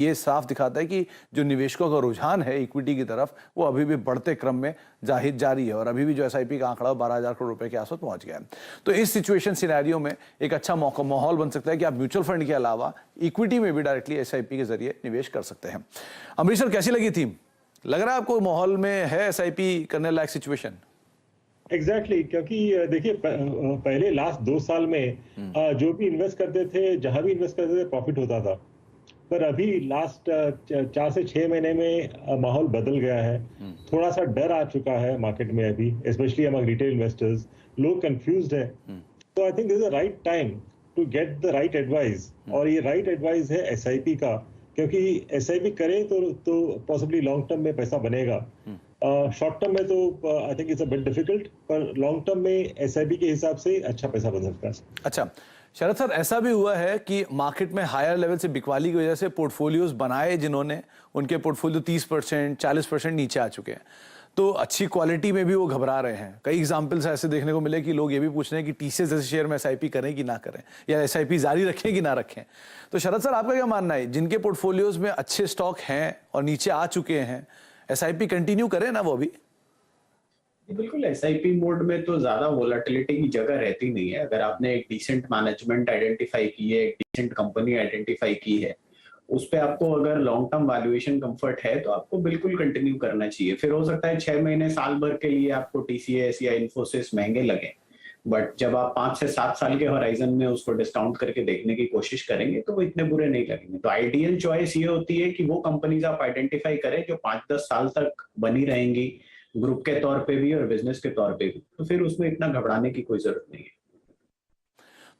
ये साफ दिखाता है कि जो निवेशकों का रुझान है इक्विटी की तरफ वो अभी भी बढ़ते क्रम में जारी है और अभी भी जो एसआईपी का आंकड़ा 12,000 करोड़ रुपए के आसपास पहुंच गया है। तो इस सिचुएशन सिनेरियो में एक अच्छा माहौल बन सकता है कि आप म्यूचुअल फंड के अलावा इक्विटी में भी डायरेक्टली एसआईपी के जरिए निवेश कर सकते हैं। अमरीश सर, कैसी लगी थीम? लग रहा है आपको माहौल में है एसआईपी करने लायक सिचुएशन? एग्जैक्टली क्योंकि देखिए पहले लास्ट 2 साल में जो भी इन्वेस्ट करते थे, जहां भी इन्वेस्ट करते थे, प्रॉफिट होता था। पर अभी लास्ट 4 से 6 महीने में माहौल बदल गया है। थोड़ा सा डर आ चुका है मार्केट में अभी, स्पेशली अमंग रिटेल इन्वेस्टर्स। लोग कंफ्यूज्ड है। तो I think this is the right time to get the right advice, और ये राइट एडवाइस है एसआईपी का, क्योंकि एसआईपी करें तो पॉसिबली लॉन्ग टर्म में पैसा बनेगा। शॉर्ट टर्म में तो I think it's a bit difficult, पर लॉन्ग टर्म में एसआईपी के हिसाब से अच्छा पैसा बन सकता है। अच्छा शरद सर, ऐसा भी हुआ है कि मार्केट में हायर लेवल से बिकवाली की वजह से पोर्टफोलियोज बनाए जिन्होंने, उनके पोर्टफोलियो 30% 40% नीचे आ चुके हैं, तो अच्छी क्वालिटी में भी वो घबरा रहे हैं। कई एग्जांपल्स ऐसे देखने को मिले कि लोग ये भी पूछ रहे हैं कि टीसीएस जैसे शेयर में एसआईपी करें कि ना करें, या एसआईपी जारी रखें कि ना रखें। तो शरद सर, आपका क्या मानना है, जिनके पोर्टफोलियोज में अच्छे स्टॉक हैं और नीचे आ चुके हैं, एसआईपी कंटिन्यू करें ना वो भी? बिल्कुल, एसआईपी मोड में तो ज्यादा वोलेटिलिटी की जगह रहती नहीं है। अगर आपने एक डिसेंट मैनेजमेंट आइडेंटिफाई की है, एक डिसेंट कंपनी आइडेंटिफाई की है, उस पे आपको अगर लॉन्ग टर्म वैल्यूएशन कंफर्ट है तो आपको बिल्कुल कंटिन्यू करना चाहिए। फिर हो सकता है 6 महीने साल भर के लिए आपको टीसीएस या इन्फोसिस महंगे लगे, बट जब आप 5 से 7 साल के होराइजन में उसको डिस्काउंट करके देखने की कोशिश करेंगे तो वो इतने बुरे नहीं लगेंगे। तो आइडियल चॉइस ये होती है कि वो कंपनीज आप आइडेंटिफाई करें जो 5-10 साल तक बनी रहेंगी, ग्रुप के तौर पे भी और बिजनेस के तौर पे भी। तो फिर उसमें इतना घबराने की कोई जरूरत नहीं है।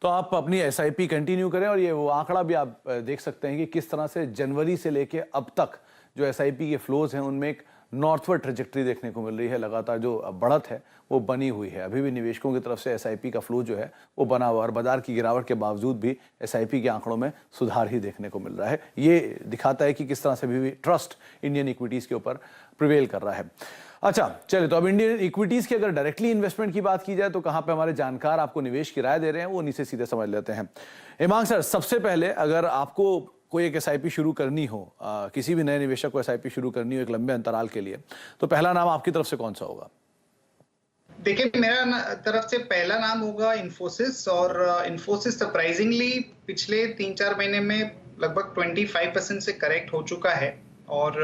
तो आप अपनी एसआईपी कंटिन्यू करें, और ये वो आंकड़ा भी आप देख सकते हैं कि किस तरह से जनवरी से लेके अब तक जो एसआईपी के फ्लोज हैं उनमें एक नॉर्थवर्ड ट्रेजेक्ट्री देखने को मिल रही है। लगातार जो बढ़त है वो बनी हुई है। अभी भी निवेशकों की तरफ से एसआईपी का फ्लो जो है वो बना हुआ है, और बाजार की गिरावट के बावजूद भी एसआईपी के आंकड़ों में सुधार ही देखने को मिल रहा है। ये दिखाता है कि किस तरह से भी ट्रस्ट इंडियन इक्विटीज़ के ऊपर प्रिवेल कर रहा है। अच्छा चलिए, तो अब इंडियन इक्विटीज की अगर डायरेक्टली इन्वेस्टमेंट की बात की जाए तो कहां पे हमारे जानकार आपको निवेश की राय दे रहे हैं, वो नीचे सीधे समझ लेते हैं। इमाम सर, सबसे पहले अगर आपको कोई एक एसआईपी शुरू करनी हो, किसी भी नए निवेशक को एसआईपी शुरू करनी हो एक लंबे अंतराल के लिए, तो पहला नाम आपकी तरफ से कौन सा होगा? देखिए, मेरा तरफ से पहला नाम होगा इन्फोसिस। और इन्फोसिस सरप्राइजिंगली पिछले 3-4 महीने में लगभग 25% से करेक्ट हो चुका है। और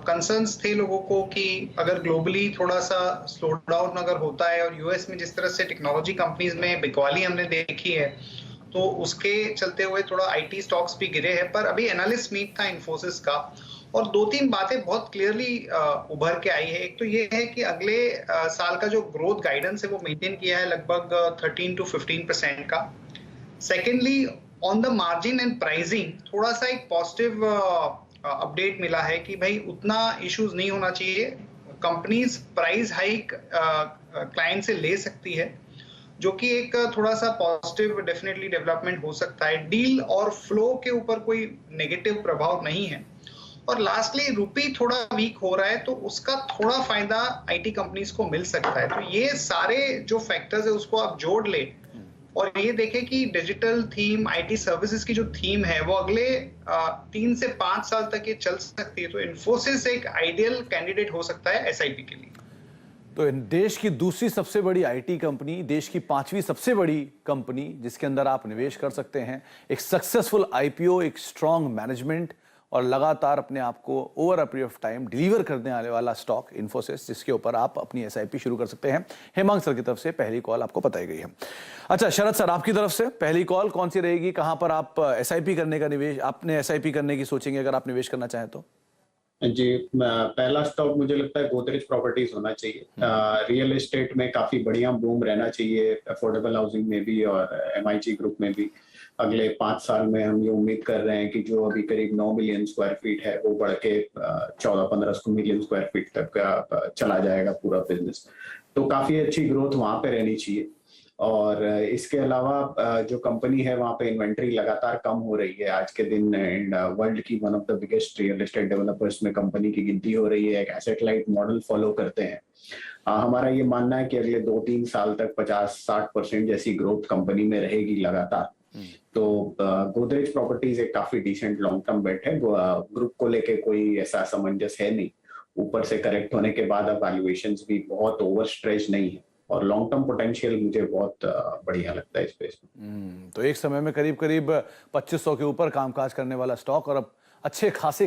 कंसर्न्स थे लोगों को कि अगर ग्लोबली थोड़ा सा स्लो डाउन अगर होता है, और यूएस में जिस तरह से टेक्नोलॉजी कंपनीज में बिकवाली हमने देखी है, तो उसके चलते हुए थोड़ा आईटी स्टॉक्स भी गिरे हैं। पर अभी एनालिस्ट मीट था इन्फोसिस का, और 2-3 बातें बहुत क्लियरली उभर के आई है। एक तो ये है कि अगले साल का जो ग्रोथ गाइडेंस है वो मेंटेन किया है लगभग 13 to 15% का। Secondly, on the margin and pricing थोड़ा सा एक पॉजिटिव अपडेट मिला है कि भाई उतना इश्यूज नहीं होना चाहिए। कंपनीज प्राइस हाइक क्लाइंट से ले सकती है, जो कि एक थोड़ा सा पॉजिटिव डेफिनेटली डेवलपमेंट हो सकता है। डील और फ्लो के ऊपर कोई नेगेटिव प्रभाव नहीं है। और लास्टली, रुपी थोड़ा वीक हो रहा है, तो उसका थोड़ा फायदा आईटी कंपनीज को मिल सकता है। तो ये सारे जो फैक्टर्स है उसको आप जोड़ ले और ये देखें कि डिजिटल थीम, आईटी सर्विसेज की जो थीम है वो अगले 3 से 5 साल तक ये चल सकती है। तो इन्फोसिस एक आइडियल कैंडिडेट हो सकता है एसआईपी के लिए। तो देश की दूसरी सबसे बड़ी आईटी कंपनी, देश की 5वीं सबसे बड़ी कंपनी जिसके अंदर आप निवेश कर सकते हैं, एक सक्सेसफुल आईपीओ, एक स्ट्रॉन्ग मैनेजमेंट और लगातार अपने आप को over a period of time deliver करने आने वाला स्टॉक इन्फोसिस, जिसके ऊपर आप अपनी एसआईपी शुरू कर सकते हैं। हेमांग सर की तरफ से पहली कॉल आपको बताई गई है। अच्छा शरद सर, आपकी तरफ से पहली कॉल कौन सी रहेगी? कहां पर आप एसआईपी करने का निवेश, आपने एसआईपी करने की सोचेंगे अगर आप निवेश करना चाहें तो? जी, पहला स्टॉक मुझे लगता है गोदरेज प्रॉपर्टीज होना चाहिए। रियल एस्टेट में काफी बढ़िया बूम रहना चाहिए, अफोर्डेबल हाउसिंग में भी और एमआईजी ग्रुप में भी। अगले 5 साल में हम ये उम्मीद कर रहे हैं कि जो अभी करीब 9 मिलियन स्क्वायर फीट है वो बढ़ के 14-15 मिलियन स्क्वायर फीट तक का चला जाएगा पूरा बिजनेस। तो काफी अच्छी ग्रोथ वहां पे रहनी चाहिए। और इसके अलावा जो कंपनी है वहां पे इन्वेंट्री लगातार कम हो रही है आज के दिन, एंड वर्ल्ड की one of the biggest real estate developers में कंपनी की गिनती हो रही है। एक एसेट लाइट मॉडल फॉलो करते हैं। हमारा ये मानना है कि अगले 2-3 साल तक 50-60% जैसी ग्रोथ कंपनी में रहेगी लगातार। तो गोदरेज प्रॉपर्टीज एक काफी डिसेंट लॉन्ग टर्म बेट है। ग्रुप को लेके कोई ऐसा असमंजस है नहीं, ऊपर से करेक्ट होने के बाद अब वैल्यूएशंस भी बहुत ओवर स्ट्रेच नहीं है और लॉन्ग टर्म पोटेंशियल मुझे बहुत बढ़िया लगता है इस स्पेस में। तो एक समय में करीब करीब 2500 के ऊपर कामकाज करने वाला स्टॉक और अब अच्छे खासे